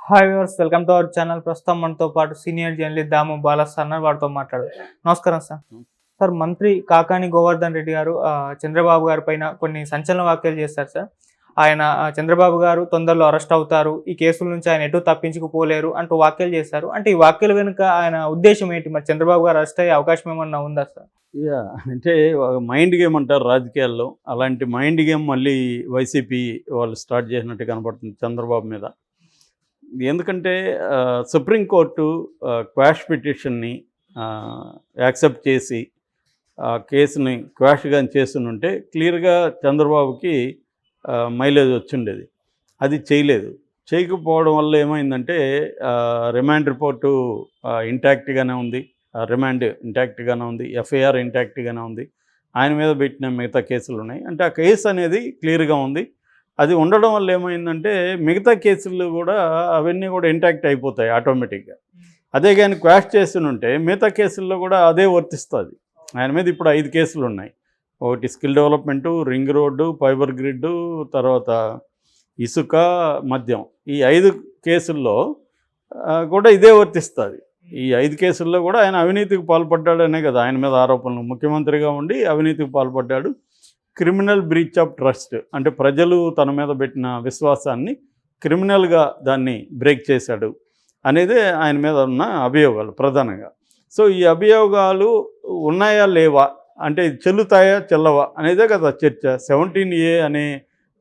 Hi viewers, welcome to our channel. ప్రస్తుతం మనతో పాటు సీనియర్ జర్నలిస్ట్ దాము బాలా సార్ వారితో మాట్లాడు. నమస్కారం సార్. సార్, మంత్రి కాకాని గోవర్ధన్ రెడ్డి గారు చంద్రబాబు గారి పైన కొన్ని సంచలన వ్యాఖ్యలు చేస్తారు సార్. ఆయన చంద్రబాబు గారు తొందరలో అరెస్ట్ అవుతారు, ఈ కేసుల నుంచి ఆయన ఎటు తప్పించుకుపోలేరు అంటూ వ్యాఖ్యలు చేశారు. అంటే ఈ వ్యాఖ్యల వెనుక ఆయన ఉద్దేశం ఏంటి? మరి చంద్రబాబు గారు అరెస్ట్ అయ్యే అవకాశం ఏమన్నా ఉందా సార్? అంటే మైండ్ గేమ్ అంటారు రాజకీయాల్లో. అలాంటి మైండ్ గేమ్ మళ్ళీ వైసీపీ వాళ్ళు స్టార్ట్ చేసినట్టు కనపడుతుంది చంద్రబాబు మీద. ఎందుకంటే సుప్రీంకోర్టు క్వాష్ పిటిషన్ని యాక్సెప్ట్ చేసి కేసుని క్వాష్ కానీ చేస్తుంటే క్లియర్గా చంద్రబాబుకి మైలేజ్ వచ్చిండేది. అది చేయలేదు. చేయకపోవడం వల్ల ఏమైందంటే రిమాండ్ రిపోర్టు ఇంటాక్ట్గానే ఉంది, రిమాండ్ ఇంటాక్ట్గానే ఉంది, ఎఫ్ఐఆర్ ఇంటాక్ట్గానే ఉంది. ఆయన మీద పెట్టిన మిగతా కేసులు ఉన్నాయి. అంటే ఆ కేసు అనేది క్లియర్గా ఉంది. అది ఉండడం వల్ల ఏమైందంటే మిగతా కేసులు కూడా అవన్నీ కూడా ఇంటాక్ట్ అయిపోతాయి ఆటోమేటిక్గా. అదే కానీ క్వాష్ చేస్తుంటే మిగతా కేసుల్లో కూడా అదే వర్తిస్తుంది. ఆయన మీద ఇప్పుడు 5 కేసులు ఉన్నాయి. ఒకటి skill development, ring road, fibre grid, తర్వాత ఇసుక, మద్యం. ఈ 5 కేసుల్లో కూడా ఇదే వర్తిస్తుంది. ఈ 5 కేసుల్లో కూడా ఆయన అవినీతికి పాల్పడ్డాడనే కదా ఆయన మీద ఆరోపణలు. ముఖ్యమంత్రిగా ఉండి అవినీతికి పాల్పడ్డాడు. క్రిమినల్ బ్రీచ్ ఆఫ్ ట్రస్ట్, అంటే ప్రజలు తన మీద పెట్టిన విశ్వాసాన్ని క్రిమినల్గా దాన్ని బ్రేక్ చేశాడు అనేది ఆయన మీద ఉన్న అభియోగాలు ప్రధానంగా. సో ఈ అభియోగాలు ఉన్నాయా లేవా, అంటే చెల్లుతాయా చెల్లవా అనేదే కదా చర్చ. 17A అనే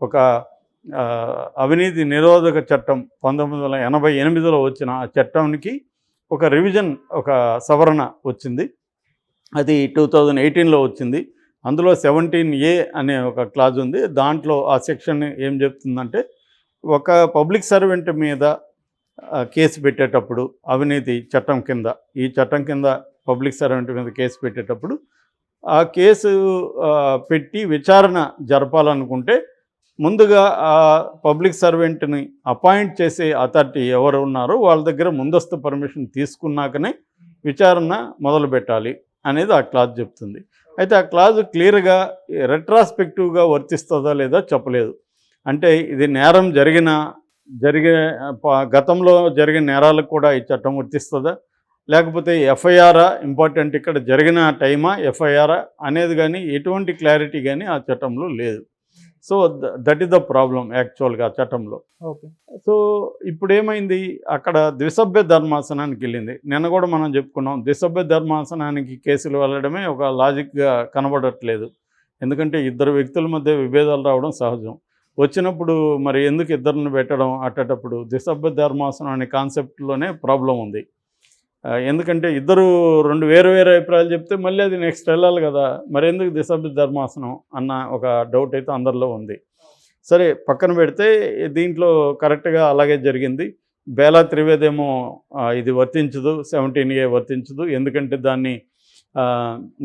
ఒక అవినీతి నిరోధక చట్టం 1988లో వచ్చిన ఆ చట్టానికి ఒక రివిజన్, ఒక సవరణ వచ్చింది. అది 2018లో వచ్చింది. అందులో 17A అనే ఒక క్లాజ్ ఉంది. దాంట్లో ఆ సెక్షన్ ఏం చెప్తుందంటే, ఒక పబ్లిక్ సర్వెంట్ మీద కేసు పెట్టేటప్పుడు అవినీతి చట్టం కింద, ఈ చట్టం కింద పబ్లిక్ సర్వెంట్ మీద కేసు పెట్టేటప్పుడు ఆ కేసు పెట్టి విచారణ జరపాలనుకుంటే ముందుగా ఆ పబ్లిక్ సర్వెంట్ని అపాయింట్ చేసే అథారిటీ ఎవరు ఉన్నారో వాళ్ళ దగ్గర ముందస్తు పర్మిషన్ తీసుకున్నాకనే విచారణ మొదలు పెట్టాలి అనేది ఆ క్లాజ్ చెప్తుంది. అయితే ఆ క్లాజు క్లియర్గా రెట్రాస్పెక్టివ్గా వర్తిస్తుందా లేదా చెప్పలేదు. అంటే ఇది నేరం జరిగే గతంలో జరిగిన నేరాలకు కూడా ఈ చట్టం వర్తిస్తుందా, లేకపోతే ఎఫ్ఐఆరా ఇంపార్టెంట్, ఇక్కడ జరిగిన టైమా ఎఫ్ఐఆరా అనేది కానీ ఎటువంటి క్లారిటీ కానీ ఆ చట్టంలో లేదు. So that is the problem యాక్చువల్గా ఆ చట్టంలో. ఓకే. సో ఇప్పుడు ఏమైంది, అక్కడ ద్విసభ్య ధర్మాసనానికి వెళ్ళింది. నిన్న కూడా మనం చెప్పుకున్నాం, ద్విసభ్య ధర్మాసనానికి కేసులు వెళ్ళడమే ఒక లాజిక్గా కనబడట్లేదు. ఎందుకంటే ఇద్దరు వ్యక్తుల మధ్య విభేదాలు రావడం సహజం. వచ్చినప్పుడు మరి ఎందుకు ఇద్దరిని పెట్టడం అట్టేటప్పుడు ద్విసభ్య ధర్మాసనం అనే కాన్సెప్ట్లోనే ప్రాబ్లం ఉంది. ఎందుకంటే ఇద్దరు 2 వేరు అభిప్రాయాలు చెప్తే మళ్ళీ అది నెక్స్ట్ వెళ్ళాలి కదా, మరి ఎందుకు ద్విసభ్య ధర్మాసనం అన్న ఒక డౌట్ అయితే అందరిలో ఉంది. సరే పక్కన పెడితే దీంట్లో కరెక్ట్గా అలాగే జరిగింది. బేలా త్రివేది ఏమో ఇది వర్తించదు, 17A వర్తించదు, ఎందుకంటే దాన్ని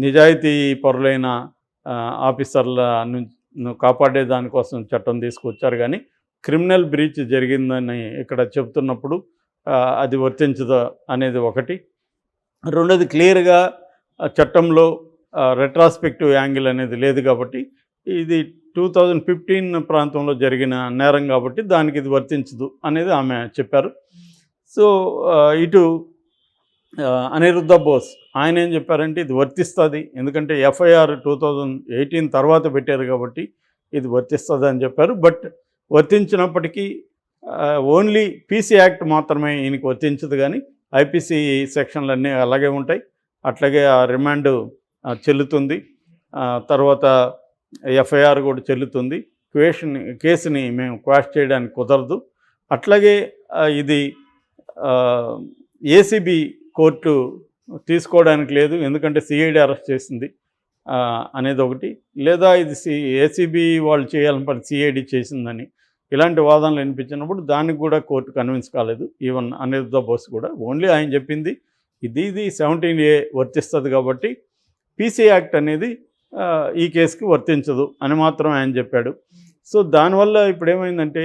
నిజాయితీ పరులైన ఆఫీసర్ల కాపాడే దానికోసం చట్టం తీసుకొచ్చారు. కానీ క్రిమినల్ బ్రీచ్ జరిగిందని ఇక్కడ చెప్తున్నప్పుడు అది వర్తించదు అనేది ఒకటి. రెండోది, క్లియర్గా చట్టంలో రెట్రాస్పెక్టివ్ యాంగిల్ అనేది లేదు కాబట్టి, ఇది 2015 ప్రాంతంలో జరిగిన నేరం కాబట్టి దానికి ఇది వర్తించదు అనేది ఆమె చెప్పారు. సో ఇటు అనిరుద్ధ బోస్ ఆయన ఏం చెప్పారంటే ఇది వర్తిస్తుంది, ఎందుకంటే ఎఫ్ఐఆర్ 2018 తర్వాత పెట్టారు కాబట్టి ఇది వర్తిస్తుంది అని చెప్పారు. బట్ వర్తించినప్పటికీ ఓన్లీ పీసీ యాక్ట్ మాత్రమే ఈయనకి వర్తించదు, కానీ ఐపీసీ సెక్షన్లు అన్నీ అలాగే ఉంటాయి. అట్లాగే ఆ రిమాండ్ చెల్లుతుంది, తర్వాత ఎఫ్ఐఆర్ కూడా చెల్లుతుంది. కేసుని మేము క్వాష్ చేయడానికి కుదరదు. అట్లాగే ఇది ఏసీబీ కోర్టు తీసుకోవడానికి లేదు, ఎందుకంటే సిఐడి అరెస్ట్ చేసింది అనేది ఒకటి. లేదా ఇది ఏసీబీ వాళ్ళు చేయాలని పని సిఐడి చేసిందని ఇలాంటి వాదనలు వినిపించినప్పుడు దానికి కూడా కోర్టు కన్విన్స్ కాలేదు. ఈవెన్ అనిరుద్ధ బోస్ కూడా ఓన్లీ ఆయన చెప్పింది ఇది 17A వర్తిస్తుంది కాబట్టి పీసీ యాక్ట్ అనేది ఈ కేసుకి వర్తించదు అని మాత్రం ఆయన చెప్పాడు. సో దానివల్ల ఇప్పుడు ఏమైందంటే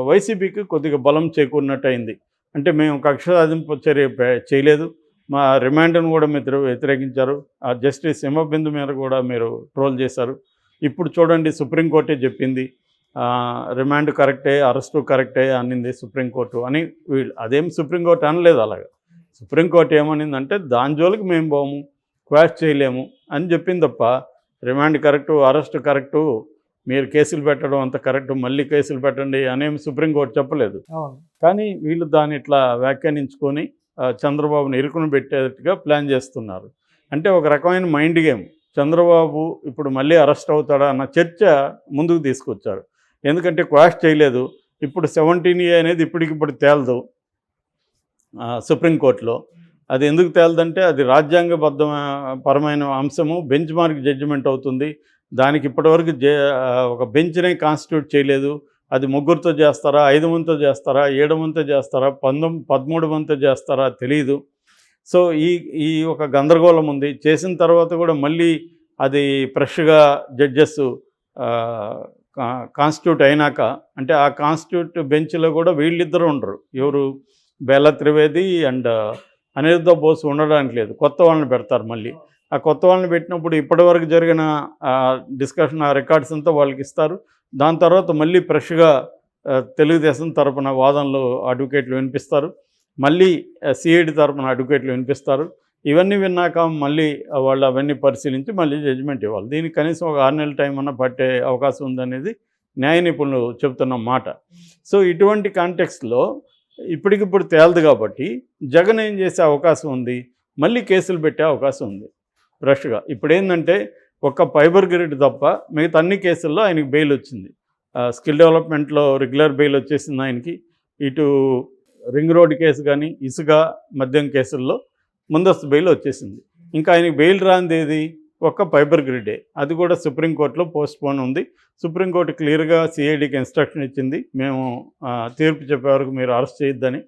వైసీపీకి కొద్దిగా బలం చేకూరినట్టు అయింది. అంటే మేము కక్ష సాధింపు చర్య చేయలేదు, మా రిమాండ్ను కూడా మీరు వ్యతిరేకించారు, ఆ జస్టిస్ హిమబిందు మీద కూడా మీరు ట్రోల్ చేశారు. ఇప్పుడు చూడండి సుప్రీంకోర్టే చెప్పింది రిమాండ్ కరెక్టే, అరెస్టు కరెక్టే అనింది సుప్రీంకోర్టు అని వీళ్ళు అదేం సుప్రీంకోర్టు అనలేదు అలాగా. సుప్రీంకోర్టు ఏమనిందంటే దాని జోలికి మేము పోము, క్వాష్ చేయలేము అని చెప్పింది తప్ప రిమాండ్ కరెక్టు, అరెస్ట్ కరెక్టు, మీరు కేసులు పెట్టడం అంత కరెక్టు, మళ్ళీ కేసులు పెట్టండి అనేమి సుప్రీంకోర్టు చెప్పలేదు. అవును. కానీ వీళ్ళు దాన్ని ఇట్లా వ్యాఖ్యానించుకొని చంద్రబాబుని ఇరుకుని పెట్టేట్టుగా ప్లాన్ చేస్తున్నారు. అంటే ఒక రకమైన మైండ్ గేమ్. చంద్రబాబు ఇప్పుడు మళ్ళీ అరెస్ట్ అవుతాడా అన్న చర్చ ముందుకు తీసుకొచ్చారు. ఎందుకంటే క్వాష్ చేయలేదు. ఇప్పుడు 17A అనేది ఇప్పటికిప్పుడు తేలదు సుప్రీంకోర్టులో. అది ఎందుకు తేలదంటే అది రాజ్యాంగబద్ధ పరమైన అంశము, బెంచ్ మార్క్ జడ్జిమెంట్ అవుతుంది. దానికి ఇప్పటివరకు ఒక బెంచ్నే కాన్స్టిట్యూట్ చేయలేదు. అది 3 చేస్తారా, 5 మందితో చేస్తారా, 7 మందితో చేస్తారా, 13 మందితో చేస్తారా తెలియదు. సో ఈ ఒక గందరగోళం ఉంది. చేసిన తర్వాత కూడా మళ్ళీ అది ఫ్రెష్గా జడ్జెస్ కాన్స్టిట్యూట్ అయినాక, అంటే ఆ కాన్స్టిట్యూట్ బెంచ్లో కూడా వీళ్ళిద్దరూ ఉండరు. ఎవరు, బెల్లా త్రివేది అండ్ అనిరుద్ధ బోస్ ఉండడానికి లేదు, కొత్త వాళ్ళని పెడతారు. మళ్ళీ ఆ కొత్త వాళ్ళని పెట్టినప్పుడు ఇప్పటివరకు జరిగిన డిస్కషన్, ఆ రికార్డ్స్ అంతా వాళ్ళకి ఇస్తారు. దాని తర్వాత మళ్ళీ ఫ్రెష్గా తెలుగుదేశం తరపున వాదనలు అడ్వకేట్లు వినిపిస్తారు, మళ్ళీ సిఐడి తరపున అడ్వకేట్లు వినిపిస్తారు. ఇవన్నీ విన్నాక మళ్ళీ వాళ్ళు అవన్నీ పరిశీలించి మళ్ళీ జడ్జిమెంట్ ఇవ్వాలి. దీనికి కనీసం ఒక 6 నెలల టైం అన్న పట్టే అవకాశం ఉందనేది న్యాయ నిపుణులు చెబుతున్న మాట. సో ఇటువంటి కాంటెక్స్లో ఇప్పటికిప్పుడు తేలదు కాబట్టి జగన్ ఏం చేసే అవకాశం ఉంది, మళ్ళీ కేసులు పెట్టే అవకాశం ఉంది ఫ్రెష్గా. ఇప్పుడు ఏంటంటే ఒక్క ఫైబర్ గ్రిడ్ తప్ప మిగతా అన్ని కేసుల్లో ఆయనకి బెయిల్ వచ్చింది. స్కిల్ డెవలప్మెంట్లో రెగ్యులర్ బెయిల్ వచ్చేసింది ఆయనకి. ఇటు రింగ్ రోడ్ కేసు కానీ, ఇసుక మద్యం కేసుల్లో ముందస్తు బెయిల్ వచ్చేసింది. ఇంకా ఆయనకి బెయిల్ రానిది ఏది, ఒక్క ఫైబర్ గ్రిడ్డే. అది కూడా సుప్రీంకోర్టులో పోస్ట్పోన్ ఉంది. సుప్రీంకోర్టు క్లియర్గా సిఐడికి ఇన్స్ట్రక్షన్ ఇచ్చింది, మేము తీర్పు చెప్పే వరకు మీరు అరెస్ట్ చేయొద్దని.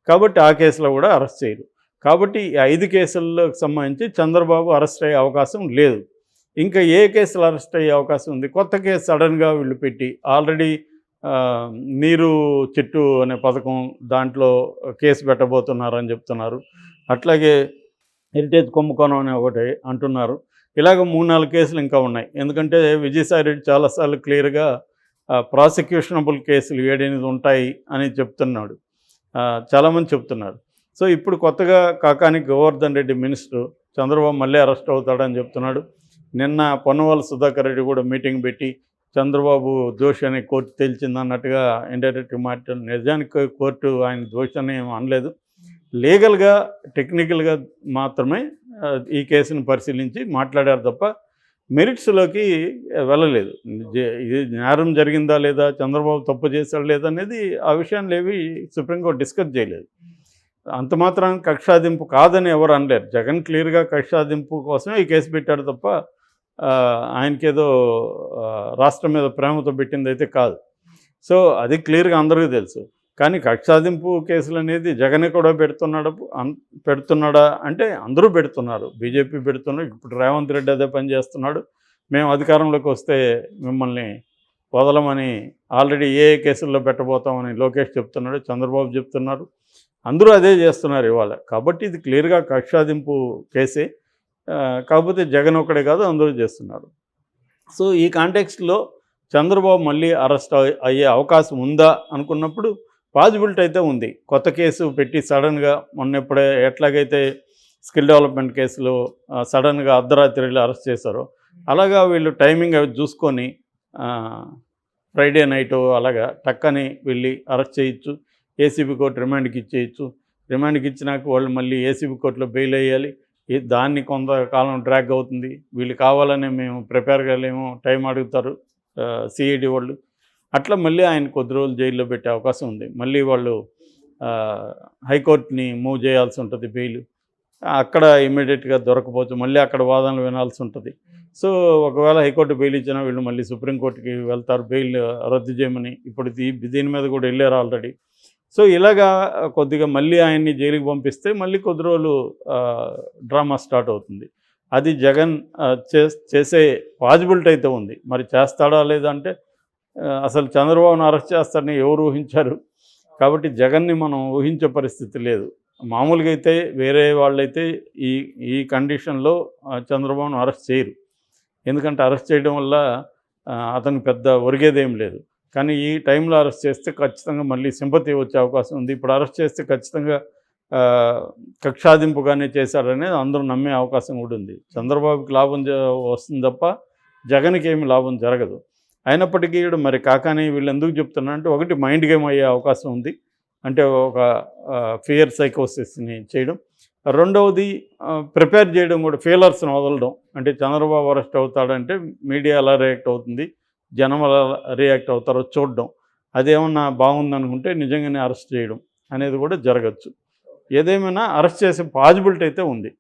కాబట్టి ఆ కేసులో కూడా అరెస్ట్ చేయరు. కాబట్టి ఈ 5 కేసులకు సంబంధించి చంద్రబాబు అరెస్ట్ అయ్యే అవకాశం లేదు. ఇంకా ఏ కేసులు అరెస్ట్ అయ్యే అవకాశం ఉంది, కొత్త కేసు సడన్గా వీళ్ళు పెట్టి ఆల్రెడీ నీరు చెట్టు అనే పథకం దాంట్లో కేసు పెట్టబోతున్నారని చెప్తున్నారు. అట్లాగే హెరిటేజ్ కుంభకోణం అనే ఒకటి అంటున్నారు. ఇలాగ 3-4 కేసులు ఇంకా ఉన్నాయి. ఎందుకంటే విజయసాయి రెడ్డి చాలాసార్లు క్లియర్గా ప్రాసిక్యూషనబుల్ కేసులు 7-8 ఉంటాయి అని చెప్తున్నాడు, చాలామంది చెప్తున్నారు. సో ఇప్పుడు కొత్తగా కాకాని గోవర్ధన్ రెడ్డి మినిస్టర్ చంద్రబాబు మళ్ళీ అరెస్ట్ అవుతాడని చెప్తున్నాడు. నిన్న పొన్నవాళ్ళ సుధాకర్ రెడ్డి కూడా మీటింగ్ పెట్టి చంద్రబాబు దోషి అని కోర్టు తేల్చిందన్నట్టుగా ఇండైరెక్ట్గా మాట్లాడు. నిజానికి కోర్టు ఆయన దోషి అని ఏం అనలేదు. లీగల్గా, టెక్నికల్గా మాత్రమే ఈ కేసును పరిశీలించి మాట్లాడారు తప్ప మెరిట్స్లోకి వెళ్ళలేదు. ఇది నేరం జరిగిందా లేదా, చంద్రబాబు తప్పు చేశాడు లేదా అనేది ఆ విషయాన్ని ఏవి సుప్రీంకోర్టు డిస్కస్ చేయలేదు. అంత మాత్రం కక్షాదింపు కాదని ఎవరు అనలేరు. జగన్ క్లియర్గా కక్షాదింపు కోసమే ఈ కేసు పెట్టాడు తప్ప ఆయనకేదో రాష్ట్రం మీద ప్రేమతో పెట్టింది అయితే కాదు. సో అది క్లియర్గా అందరికీ తెలుసు. కానీ కక్షాదింపు కేసులు అనేది జగన్ కూడా పెడుతున్నాడా అంటే అందరూ పెడుతున్నారు. బీజేపీ పెడుతున్నారు. ఇప్పుడు రేవంత్ రెడ్డి అదే పని చేస్తున్నాడు. మేము అధికారంలోకి వస్తే మిమ్మల్ని వదలమని ఆల్రెడీ ఏ కేసుల్లో పెట్టబోతామని లోకేష్ చెప్తున్నాడు, చంద్రబాబు చెప్తున్నారు. అందరూ అదే చేస్తున్నారు ఇవాళ. కాబట్టి ఇది క్లియర్గా కక్షాదింపు కేసే. కాకపోతే జగన్ ఒక్కడే కాదు, అందరూ చేస్తున్నారు. సో ఈ కాంటెక్స్ట్లో చంద్రబాబు మళ్ళీ అరెస్ట్ అయ్యే అవకాశం ఉందా అనుకున్నప్పుడు పాజిబిలిటీ అయితే ఉంది. కొత్త కేసు పెట్టి సడన్గా మొన్నెప్పుడే ఎట్లాగైతే స్కిల్ డెవలప్మెంట్ కేసులో సడన్గా అర్ధరాత్రిలో అరెస్ట్ చేశారో అలాగా వీళ్ళు టైమింగ్ అవి చూసుకొని ఫ్రైడే నైటు అలాగా టక్కని వెళ్ళి అరెస్ట్ చేయొచ్చు. ఏసీబీ కోర్టు రిమాండ్కి ఇచ్చేయచ్చు. రిమాండ్కి ఇచ్చినాక వాళ్ళు మళ్ళీ ఏసీబీ కోర్టులో బెయిల్ వేయాలి. దాన్ని కొంతకాలం డ్రాగ్ అవుతుంది. వీళ్ళు కావాలనే మేము ప్రిపేర్ కాలేమో టైం అడుగుతారు సిఐడి వాళ్ళు. అట్లా మళ్ళీ ఆయన కొద్ది రోజులు జైల్లో పెట్టే అవకాశం ఉంది. మళ్ళీ వాళ్ళు హైకోర్టుని మూవ్ చేయాల్సి ఉంటుంది బెయిల్. అక్కడ ఇమ్మీడియట్గా దొరకపోవచ్చు, మళ్ళీ అక్కడ వాదనలు వినాల్సి ఉంటుంది. సో ఒకవేళ హైకోర్టు బెయిల్ ఇచ్చినా వీళ్ళు మళ్ళీ సుప్రీంకోర్టుకి వెళ్తారు బెయిల్ రద్దు చేయమని. ఇప్పుడు దీని మీద కూడా వెళ్ళారు ఆల్రెడీ. సో ఇలాగా కొద్దిగా మళ్ళీ ఆయన్ని జైలుకి పంపిస్తే మళ్ళీ కొద్ది రోజులు డ్రామా స్టార్ట్ అవుతుంది. అది జగన్ చేసే పాజిబిలిటీ అయితే ఉంది. మరి చేస్తాడా లేదా అంటే అసలు చంద్రబాబును అరెస్ట్ చేస్తారని ఎవరు ఊహించారు? కాబట్టి జగన్ని మనం ఊహించే పరిస్థితి లేదు. మామూలుగా అయితే వేరే వాళ్ళైతే ఈ కండిషన్లో చంద్రబాబును అరెస్ట్ చేయరు. ఎందుకంటే అరెస్ట్ చేయడం వల్ల అతనికి పెద్ద ఒరిగేదేం లేదు. కానీ ఈ టైంలో అరెస్ట్ చేస్తే ఖచ్చితంగా మళ్ళీ సింపతి వచ్చే అవకాశం ఉంది. ఇప్పుడు అరెస్ట్ చేస్తే ఖచ్చితంగా కక్షాదింపుగానే చేశాడనేది అందరూ నమ్మే అవకాశం కూడా ఉంది. చంద్రబాబుకి లాభం వస్తుంది తప్ప జగన్కి ఏమి లాభం జరగదు. అయినప్పటికీ మరి కాకాని వీళ్ళు ఎందుకు చెప్తున్నారంటే, ఒకటి మైండ్ గేమ్ అయ్యే అవకాశం ఉంది, అంటే ఒక ఫియర్ సైకోసిస్ని చేయడం. రెండవది ప్రిపేర్ చేయడం కూడా, ఫీలర్స్ని వదలడం. అంటే చంద్రబాబు అరెస్ట్ అవుతాడంటే మీడియా ఎలా రియాక్ట్ అవుతుంది, జనం ఎలా రియాక్ట్ అవుతారో చూడడం. అదేమన్నా బాగుందనుకుంటే నిజంగానే అరెస్ట్ చేయడం అనేది కూడా జరగచ్చు. ఏదేమైనా అరెస్ట్ చేసే పాజిబిలిటీ అయితే ఉంది.